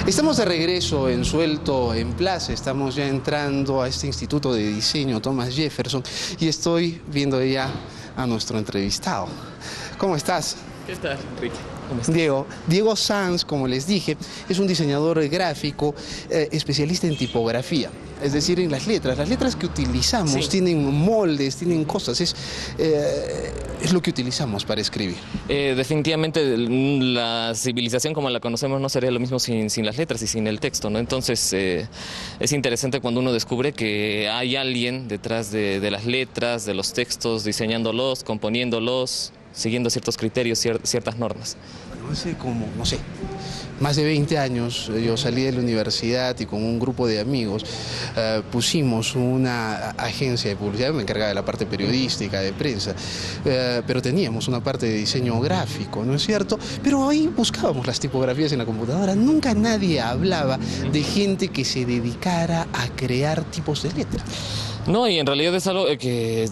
Estamos de regreso en Suelto en Plaza, estamos ya entrando a este Instituto de Diseño Thomas Jefferson y estoy viendo ya a nuestro entrevistado. ¿Cómo estás? ¿Qué tal, Enrique? ¿Cómo estás? Diego Sanz, como les dije, es un diseñador gráfico especialista en tipografía, es decir, en las letras. Las letras que utilizamos tienen moldes, tienen cosas, es lo que utilizamos para escribir. Definitivamente la civilización como la conocemos no sería lo mismo sin las letras y sin el texto, ¿no? Entonces es interesante cuando uno descubre que hay alguien detrás de las letras, de los textos, diseñándolos, componiéndolos, siguiendo ciertos criterios, ciertas normas. Bueno, hace como, no sé, más de 20 años yo salí de la universidad y con un grupo de amigos pusimos una agencia de publicidad. Me encargaba de la parte periodística, de prensa, pero teníamos una parte de diseño gráfico, ¿no es cierto? Pero ahí buscábamos las tipografías en la computadora. Nunca nadie hablaba de gente que se dedicara a crear tipos de letras. No, y en realidad es algo que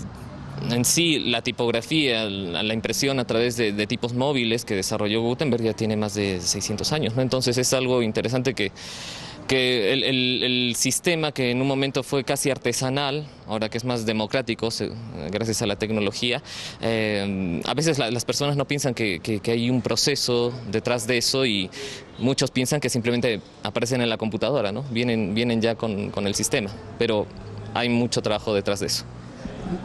en sí la tipografía, la impresión a través de tipos móviles que desarrolló Gutenberg ya tiene más de 600 años, ¿no? Entonces es algo interesante que el sistema que en un momento fue casi artesanal, ahora que es más democrático gracias a la tecnología, a veces las personas no piensan que hay un proceso detrás de eso y muchos piensan que simplemente aparecen en la computadora, ¿no? Vienen ya con el sistema, pero hay mucho trabajo detrás de eso.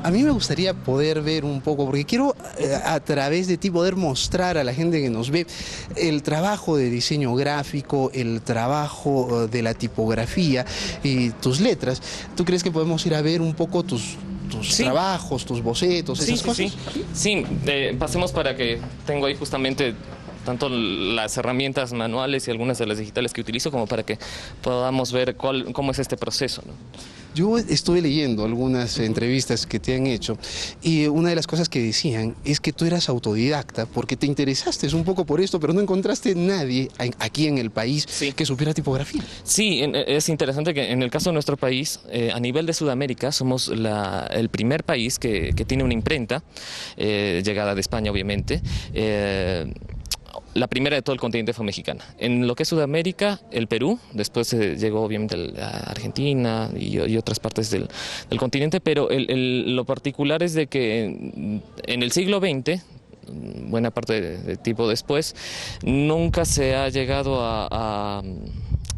A mí me gustaría poder ver un poco, porque quiero a través de ti poder mostrar a la gente que nos ve el trabajo de diseño gráfico, el trabajo de la tipografía y tus letras. ¿Tú crees que podemos ir a ver un poco tus trabajos, tus bocetos, esas cosas? Sí, pasemos para que tengo ahí justamente tanto las herramientas manuales y algunas de las digitales que utilizo como para que podamos ver cómo es este proceso, ¿no? Yo estuve leyendo algunas entrevistas que te han hecho y una de las cosas que decían es que tú eras autodidacta porque te interesaste un poco por esto, pero no encontraste nadie aquí en el país que supiera tipografía. Sí, es interesante que en el caso de nuestro país, a nivel de Sudamérica, somos el primer país que tiene una imprenta, llegada de España obviamente. La primera de todo el continente fue mexicana. En lo que es Sudamérica, el Perú, después llegó obviamente a Argentina y otras partes del continente, pero lo particular es de que en el siglo XX, buena parte de tiempo después, nunca se ha llegado a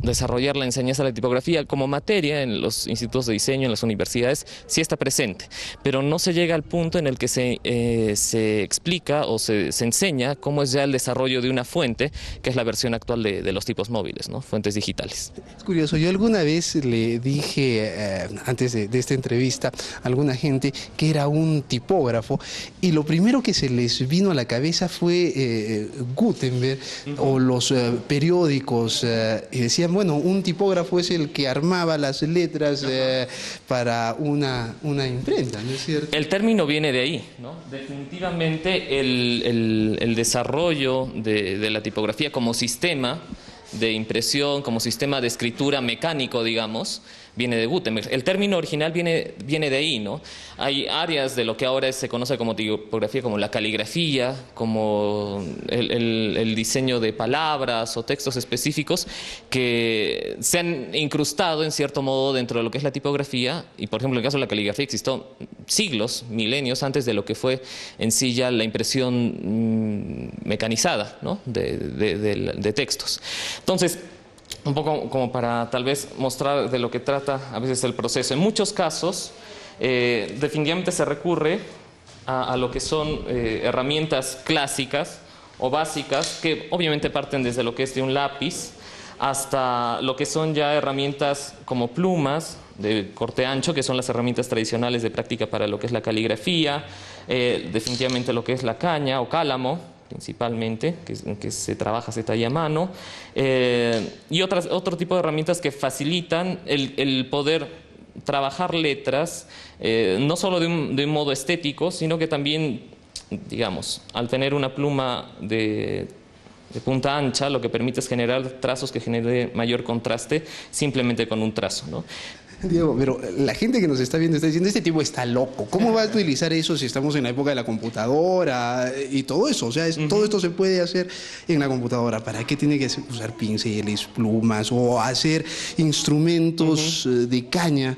desarrollar la enseñanza de la tipografía como materia en los institutos de diseño, en las universidades, sí está presente, pero no se llega al punto en el que se explica o se enseña cómo es ya el desarrollo de una fuente, que es la versión actual de los tipos móviles, ¿no? Fuentes digitales. Es curioso, yo alguna vez le dije, antes de esta entrevista, a alguna gente que era un tipógrafo y lo primero que se les vino a la cabeza fue Gutenberg o los periódicos y decían, bueno, un tipógrafo es el que armaba las letras para una imprenta, ¿no es cierto? El término viene de ahí, ¿no? Definitivamente el desarrollo de la tipografía como sistema de impresión, como sistema de escritura mecánico, digamos, viene de Gutenberg. El término original viene de ahí, ¿no? Hay áreas de lo que ahora se conoce como tipografía, como la caligrafía, como el diseño de palabras o textos específicos que se han incrustado en cierto modo dentro de lo que es la tipografía. Y por ejemplo, en el caso de la caligrafía existió siglos, milenios antes de lo que fue en sí ya la impresión mecanizada, ¿no? de textos. Entonces, un poco como para tal vez mostrar de lo que trata a veces el proceso. En muchos casos, definitivamente se recurre a lo que son herramientas clásicas o básicas, que obviamente parten desde lo que es de un lápiz hasta lo que son ya herramientas como plumas de corte ancho, que son las herramientas tradicionales de práctica para lo que es la caligrafía, definitivamente lo que es la caña o cálamo, principalmente, que se trabaja, se talla a mano, y otro tipo de herramientas que facilitan el poder trabajar letras, no solo de un modo estético, sino que también, digamos, al tener una pluma de punta ancha, lo que permite es generar trazos que generen mayor contraste simplemente con un trazo, ¿no? Diego, pero la gente que nos está viendo está diciendo, este tipo está loco. ¿Cómo va a utilizar eso si estamos en la época de la computadora y todo eso? O sea, todo esto se puede hacer en la computadora. ¿Para qué tiene que usar pinceles, plumas o hacer instrumentos de caña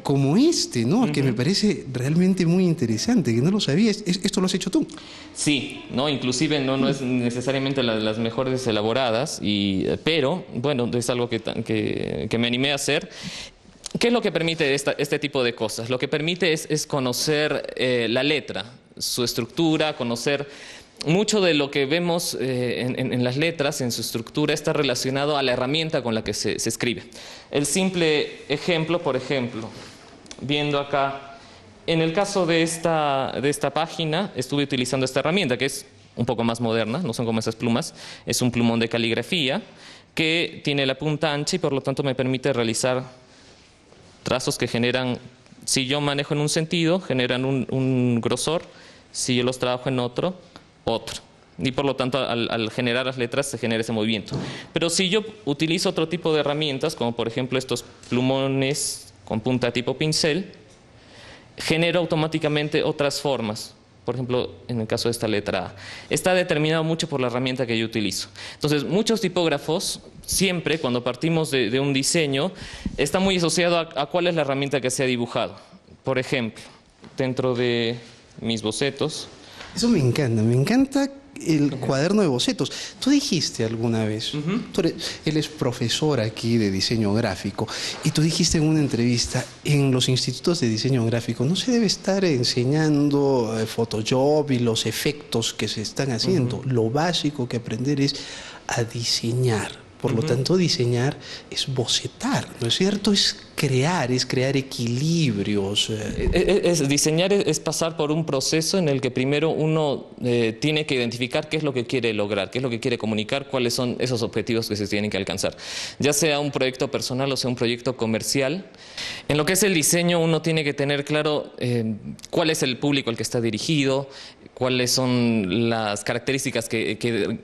como este, ¿no? Que me parece realmente muy interesante, que no lo sabía. ¿Esto lo has hecho tú? Sí, no, inclusive no es necesariamente las mejores elaboradas, pero bueno, es algo que me animé a hacer. ¿Qué es lo que permite este tipo de cosas? Lo que permite es conocer la letra, su estructura, conocer mucho de lo que vemos en las letras, en su estructura, está relacionado a la herramienta con la que se escribe. El simple ejemplo, por ejemplo, viendo acá, en el caso de esta página, estuve utilizando esta herramienta que es un poco más moderna, no son como esas plumas, es un plumón de caligrafía que tiene la punta ancha y por lo tanto me permite realizar trazos que generan, si yo manejo en un sentido, generan un grosor, si yo los trabajo en otro. Y por lo tanto, al generar las letras se genera ese movimiento. Pero si yo utilizo otro tipo de herramientas, como por ejemplo estos plumones con punta tipo pincel, genero automáticamente otras formas. Por ejemplo, en el caso de esta letra A. Está determinado mucho por la herramienta que yo utilizo. Entonces, muchos tipógrafos, siempre cuando partimos de un diseño, está muy asociado a cuál es la herramienta que se ha dibujado. Por ejemplo, dentro de mis bocetos. Eso me encanta el cuaderno de bocetos. Tú dijiste alguna vez, él es profesor aquí de diseño gráfico, y tú dijiste en una entrevista, en los institutos de diseño gráfico no se debe estar enseñando Photoshop y los efectos que se están haciendo. Lo básico que aprender es a diseñar. Por lo tanto, diseñar es bocetar, ¿no es cierto? Es crear equilibrios. Diseñar es pasar por un proceso en el que primero uno tiene que identificar qué es lo que quiere lograr, qué es lo que quiere comunicar, cuáles son esos objetivos que se tienen que alcanzar. Ya sea un proyecto personal o sea un proyecto comercial. En lo que es el diseño uno tiene que tener claro cuál es el público al que está dirigido, cuáles son las características que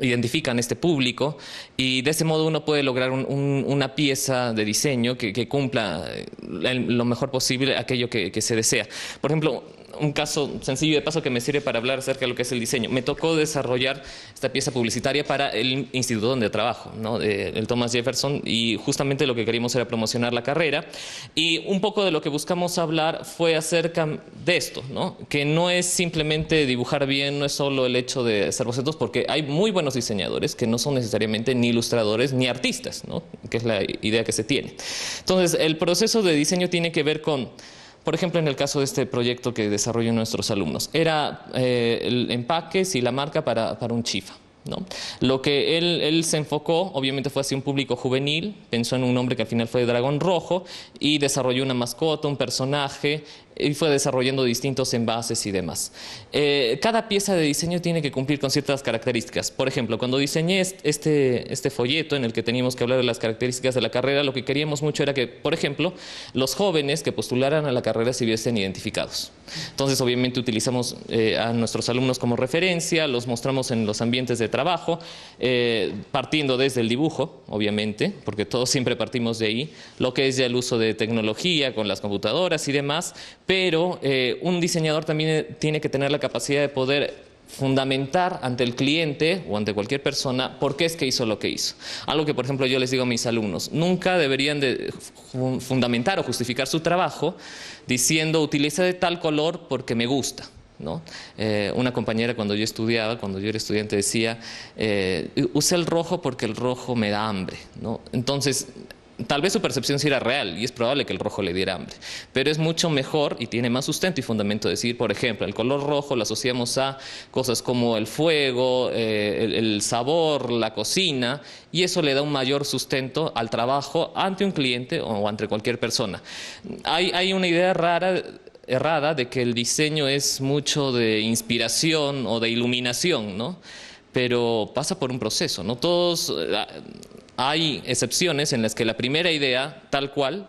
identifican este público, y de ese modo uno puede lograr una pieza de diseño que cumpla lo mejor posible aquello que se desea. Por ejemplo, un caso sencillo de paso que me sirve para hablar acerca de lo que es el diseño. Me tocó desarrollar esta pieza publicitaria para el instituto donde trabajo, ¿no? El Thomas Jefferson, y justamente lo que queríamos era promocionar la carrera, y un poco de lo que buscamos hablar fue acerca de esto, ¿no? Que no es simplemente dibujar bien, no es solo el hecho de hacer bocetos, porque hay muy buenos diseñadores que no son necesariamente ni ilustradores ni artistas, ¿no? Que es la idea que se tiene. Entonces, el proceso de diseño tiene que ver con, por ejemplo, en el caso de este proyecto que desarrollan nuestros alumnos, era el empaques y la marca para un chifa, ¿no? Lo que él se enfocó, obviamente, fue hacia un público juvenil, pensó en un nombre que al final fue Dragón Rojo, y desarrolló una mascota, un personaje, y fue desarrollando distintos envases y demás. Cada pieza de diseño tiene que cumplir con ciertas características. Por ejemplo, cuando diseñé este folleto en el que teníamos que hablar de las características de la carrera, lo que queríamos mucho era que, por ejemplo, los jóvenes que postularan a la carrera se viesen identificados. Entonces, obviamente, utilizamos a nuestros alumnos como referencia, los mostramos en los ambientes de trabajo, partiendo desde el dibujo, obviamente, porque todos siempre partimos de ahí, lo que es ya el uso de tecnología con las computadoras y demás, pero un diseñador también tiene que tener la capacidad de poder fundamentar ante el cliente o ante cualquier persona por qué es que hizo lo que hizo. Algo que, por ejemplo, yo les digo a mis alumnos, nunca deberían de fundamentar o justificar su trabajo diciendo utiliza de tal color porque me gusta, ¿no? Una compañera cuando yo era estudiante decía, usé el rojo porque el rojo me da hambre, ¿no? Entonces, tal vez su percepción sí era real y es probable que el rojo le diera hambre, pero es mucho mejor y tiene más sustento y fundamento decir, por ejemplo, el color rojo lo asociamos a cosas como el fuego, el sabor, la cocina, y eso le da un mayor sustento al trabajo ante un cliente o ante cualquier persona. Hay una idea errada de que el diseño es mucho de inspiración o de iluminación, ¿no? Pero pasa por un proceso, ¿no? Hay excepciones en las que la primera idea, tal cual,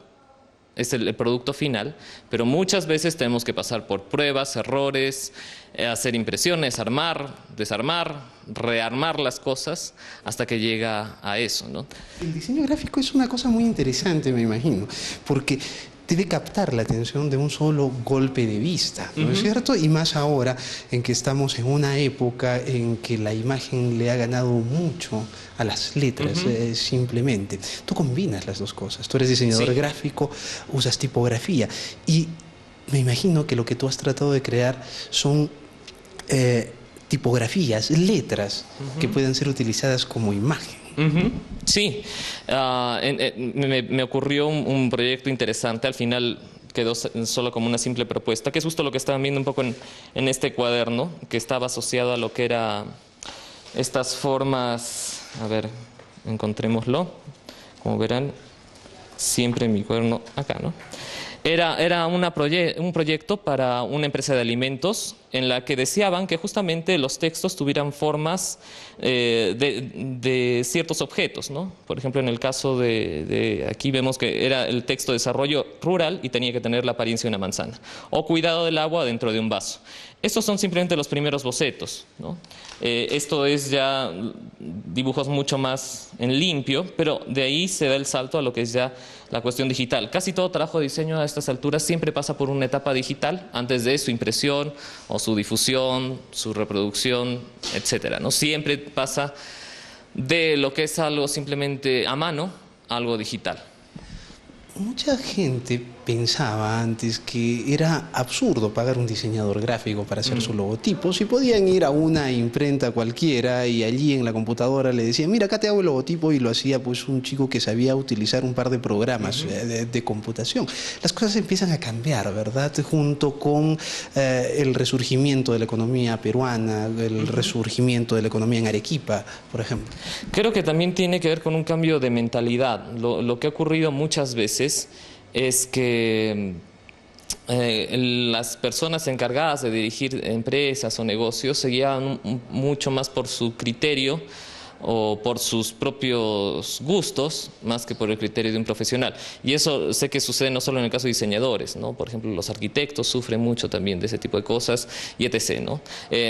es el producto final, pero muchas veces tenemos que pasar por pruebas, errores, hacer impresiones, armar, desarmar, rearmar las cosas hasta que llega a eso, ¿no? El diseño gráfico es una cosa muy interesante, me imagino, porque debe captar la atención de un solo golpe de vista, ¿no es cierto? Y más ahora en que estamos en una época en que la imagen le ha ganado mucho a las letras, simplemente. Tú combinas las dos cosas. Tú eres diseñador gráfico, usas tipografía y me imagino que lo que tú has tratado de crear son tipografías, letras que pueden ser utilizadas como imagen. Sí, me ocurrió un proyecto interesante, al final quedó solo como una simple propuesta, que es justo lo que estaban viendo un poco en este cuaderno, que estaba asociado a lo que era estas formas, a ver, encontrémoslo, como verán, siempre en mi cuaderno acá, ¿no? Era un proyecto para una empresa de alimentos en la que deseaban que justamente los textos tuvieran formas de ciertos objetos, ¿no? Por ejemplo, en el caso de aquí vemos que era el texto desarrollo rural y tenía que tener la apariencia de una manzana. O cuidado del agua dentro de un vaso. Estos son simplemente los primeros bocetos, ¿no? Esto es ya dibujos mucho más en limpio, pero de ahí se da el salto a lo que es ya la cuestión digital. Casi todo trabajo de diseño a estas alturas siempre pasa por una etapa digital, antes de su impresión o su difusión, su reproducción, etcétera, ¿no? Siempre pasa de lo que es algo simplemente a mano a algo digital. Mucha gente pensaba antes que era absurdo pagar un diseñador gráfico para hacer su logotipo. Si podían ir a una imprenta cualquiera y allí en la computadora le decían, mira, acá te hago el logotipo, y lo hacía pues un chico que sabía utilizar un par de programas de computación. Las cosas empiezan a cambiar, ¿verdad? Junto con el resurgimiento de la economía peruana, el resurgimiento de la economía en Arequipa, por ejemplo. Creo que también tiene que ver con un cambio de mentalidad. Lo que ha ocurrido muchas veces es que las personas encargadas de dirigir empresas o negocios se guían mucho más por su criterio o por sus propios gustos más que por el criterio de un profesional. Y eso sé que sucede no solo en el caso de diseñadores, ¿no? Por ejemplo, los arquitectos sufren mucho también de ese tipo de cosas y etc., ¿no?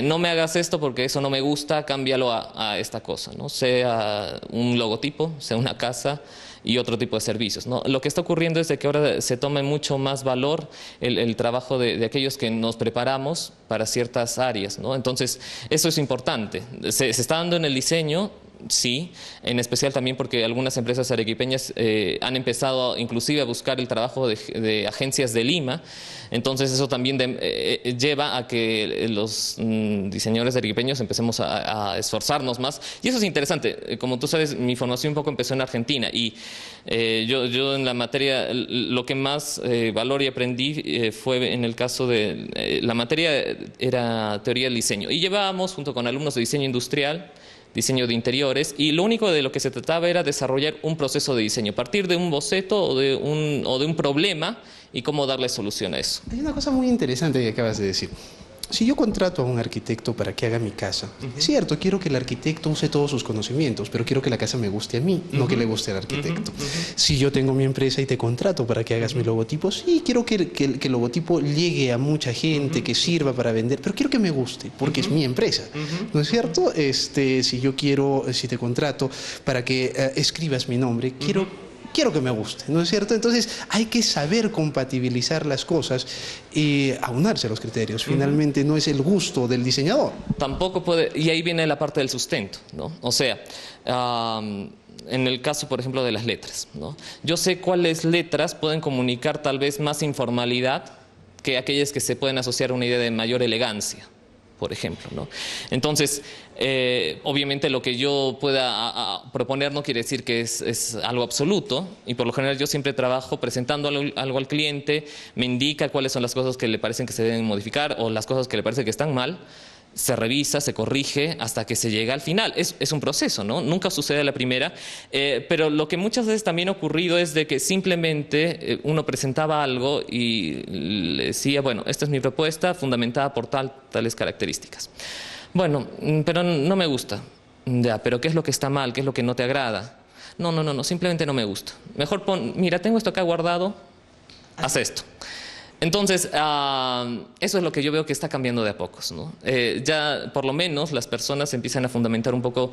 No me hagas esto porque eso no me gusta, cámbialo a esta cosa, ¿no? Sea un logotipo, sea una casa y otro tipo de servicios, ¿no? Lo que está ocurriendo es de que ahora se tome mucho más valor el trabajo de aquellos que nos preparamos para ciertas áreas, ¿no? Entonces, eso es importante. Se está dando en el diseño, sí, en especial también porque algunas empresas arequipeñas han empezado inclusive a buscar el trabajo de agencias de Lima. Entonces eso también lleva a que los diseñadores arequipeños empecemos a esforzarnos más. Y eso es interesante. Como tú sabes, mi formación un poco empezó en Argentina y yo en la materia, lo que más valor y aprendí fue en el caso de la materia era teoría del diseño. Y llevábamos junto con alumnos de diseño industrial, diseño de interiores, y lo único de lo que se trataba era desarrollar un proceso de diseño, partir de un boceto o de un problema y cómo darle solución a eso. Hay una cosa muy interesante que acabas de decir. Si yo contrato a un arquitecto para que haga mi casa, es cierto, quiero que el arquitecto use todos sus conocimientos, pero quiero que la casa me guste a mí, no que le guste al arquitecto. Si yo tengo mi empresa y te contrato para que hagas mi logotipo, sí, quiero que el logotipo llegue a mucha gente, que sirva para vender, pero quiero que me guste, porque es mi empresa, ¿no es cierto? Si te contrato para que escribas mi nombre, quiero que me guste, ¿no es cierto? Entonces hay que saber compatibilizar las cosas y aunarse a los criterios. Finalmente no es el gusto del diseñador. Tampoco puede, y ahí viene la parte del sustento, ¿no? O sea, en el caso, por ejemplo, de las letras, ¿no? Yo sé cuáles letras pueden comunicar tal vez más informalidad que aquellas que se pueden asociar a una idea de mayor elegancia, por ejemplo, ¿no? Entonces, obviamente lo que yo pueda proponer no quiere decir que es algo absoluto, y por lo general yo siempre trabajo presentando algo al cliente, me indica cuáles son las cosas que le parecen que se deben modificar o las cosas que le parece que están mal, se revisa, se corrige hasta que se llega al final. Es un proceso, ¿no? Nunca sucede a la primera, pero lo que muchas veces también ha ocurrido es de que simplemente uno presentaba algo y le decía, bueno, esta es mi propuesta fundamentada por tales características. Bueno, pero no me gusta. Ya, pero ¿qué es lo que está mal? ¿Qué es lo que no te agrada? No, simplemente no me gusta. Mejor mira, tengo esto acá guardado, haz esto. Entonces, eso es lo que yo veo que está cambiando de a pocos, ¿no? Ya por lo menos las personas empiezan a fundamentar un poco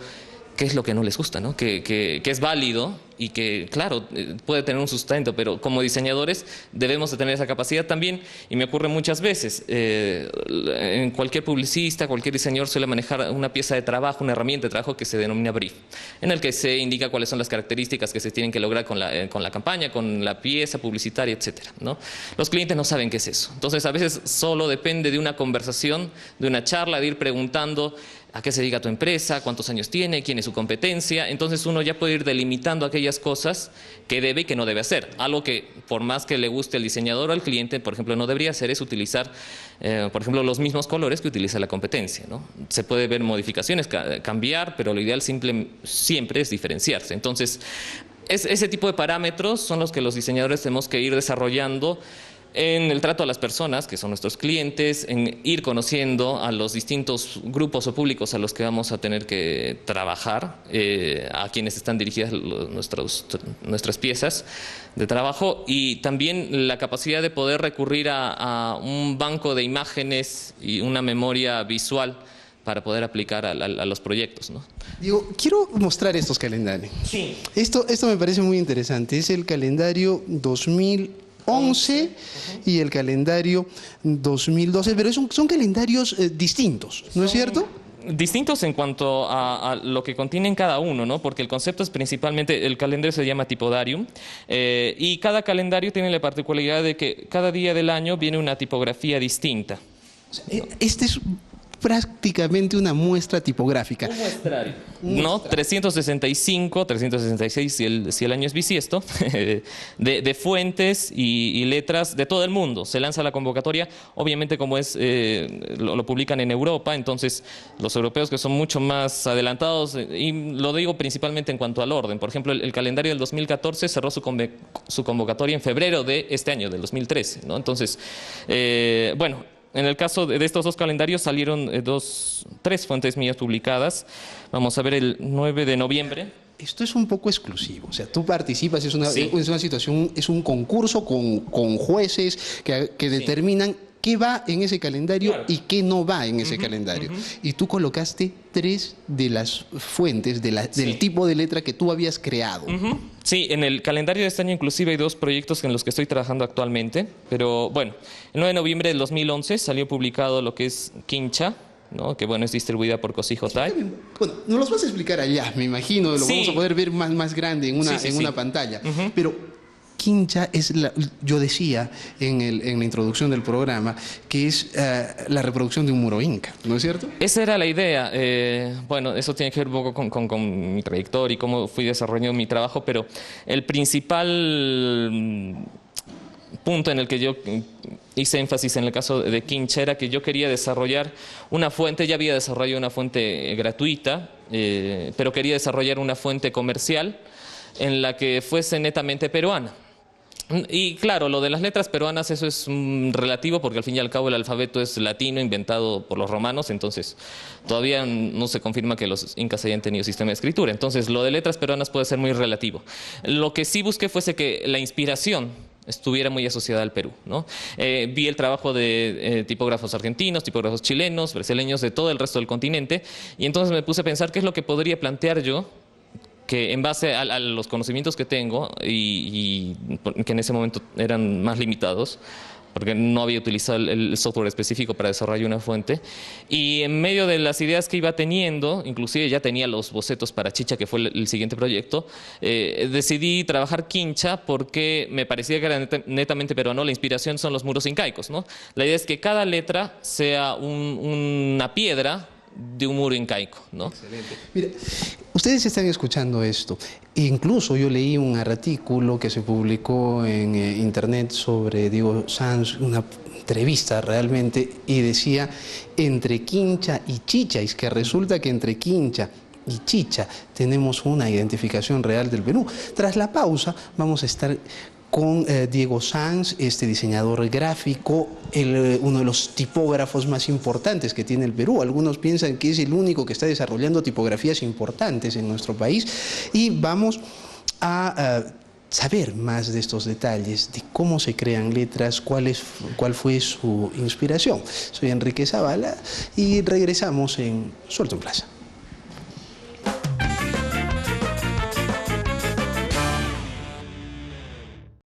qué es lo que no les gusta, ¿no? Que es válido y que, claro, puede tener un sustento, pero como diseñadores debemos de tener esa capacidad también, y me ocurre muchas veces. En cualquier publicista, cualquier diseñador suele manejar una pieza de trabajo, una herramienta de trabajo que se denomina brief, en el que se indica cuáles son las características que se tienen que lograr con la campaña, con la pieza publicitaria, etcétera, ¿no? Los clientes no saben qué es eso. Entonces, a veces solo depende de una conversación, de una charla, de ir preguntando a qué se dedica tu empresa, cuántos años tiene, quién es su competencia. Entonces uno ya puede ir delimitando aquellas cosas que debe y que no debe hacer. Algo que, por más que le guste al diseñador o al cliente, por ejemplo, no debería hacer es utilizar, por ejemplo, los mismos colores que utiliza la competencia, ¿no? Se puede ver modificaciones, cambiar, pero lo ideal siempre es diferenciarse. Entonces, ese tipo de parámetros son los que los diseñadores tenemos que ir desarrollando en el trato a las personas, que son nuestros clientes, en ir conociendo a los distintos grupos o públicos a los que vamos a tener que trabajar, a quienes están dirigidas nuestras piezas de trabajo, y también la capacidad de poder recurrir a un banco de imágenes y una memoria visual para poder aplicar a los proyectos, ¿no? Diego, quiero mostrar estos calendarios. Sí. Esto me parece muy interesante. Es el calendario 2011 y el calendario 2012, pero son calendarios distintos, ¿no es cierto? Distintos en cuanto a lo que contienen cada uno, ¿no? Porque el concepto es principalmente, el calendario se llama tipodarium, y cada calendario tiene la particularidad de que cada día del año viene una tipografía distinta. Este es prácticamente una muestra tipográfica. Un muestrario. ¿No? 365, 366 si el año es bisiesto, de fuentes y letras de todo el mundo. Se lanza la convocatoria, obviamente como lo publican en Europa, entonces los europeos, que son mucho más adelantados, y lo digo principalmente en cuanto al orden. Por ejemplo, el calendario del 2014 cerró su convocatoria en febrero de este año, del 2013, ¿no? Entonces, bueno, en el caso de estos dos calendarios salieron tres fuentes mías publicadas. Vamos a ver el 9 de noviembre. Esto es un poco exclusivo, o sea, tú participas, es una situación, es un concurso con jueces que determinan qué va en ese calendario, claro, y qué no va en ese calendario. Y tú colocaste 3 de las fuentes del tipo de letra que tú habías creado. Sí, en el calendario de este año inclusive hay 2 proyectos en los que estoy trabajando actualmente, pero bueno, el 9 de noviembre del 2011 salió publicado lo que es Quincha, ¿no? Que bueno, es distribuida por Cosijo Tai. Bueno, nos los vas a explicar allá, me imagino, lo vamos a poder ver más grande en una pantalla. Pero Quincha es yo decía en la introducción del programa que es la reproducción de un muro inca, ¿no es cierto? Esa era la idea. Bueno, eso tiene que ver un poco con mi trayectoria y cómo fui desarrollando mi trabajo, pero el principal punto en el que yo hice énfasis en el caso de Quincha era que yo quería desarrollar una fuente. Ya había desarrollado una fuente gratuita, pero quería desarrollar una fuente comercial en la que fuese netamente peruana. Y claro, lo de las letras peruanas, eso es relativo, porque al fin y al cabo el alfabeto es latino, inventado por los romanos, entonces todavía no se confirma que los incas hayan tenido sistema de escritura. Entonces lo de letras peruanas puede ser muy relativo. Lo que sí busqué fuese que la inspiración estuviera muy asociada al Perú, ¿no? Vi el trabajo de tipógrafos argentinos, tipógrafos chilenos, brasileños, de todo el resto del continente, y entonces me puse a pensar qué es lo que podría plantear yo, que en base a los conocimientos que tengo y que en ese momento eran más limitados, porque no había utilizado el software específico para desarrollar una fuente, y en medio de las ideas que iba teniendo, inclusive ya tenía los bocetos para Chicha, que fue el siguiente proyecto, decidí trabajar Quincha porque me parecía que era netamente peruano. La inspiración son los muros incaicos, ¿no? La idea es que cada letra sea una piedra de un muro incaico, ¿no? Excelente. Mira, ustedes están escuchando esto. Incluso yo leí un artículo que se publicó en internet sobre Diego Sanz, una entrevista realmente, y decía entre Quincha y Chicha, y es que resulta que entre Quincha y Chicha tenemos una identificación real del Perú. Tras la pausa vamos a estar con Diego Sanz, este diseñador gráfico, uno de los tipógrafos más importantes que tiene el Perú. Algunos piensan que es el único que está desarrollando tipografías importantes en nuestro país. Y vamos a saber más de estos detalles, de cómo se crean letras, cuál fue su inspiración. Soy Enrique Zavala y regresamos en Suelto en Plaza.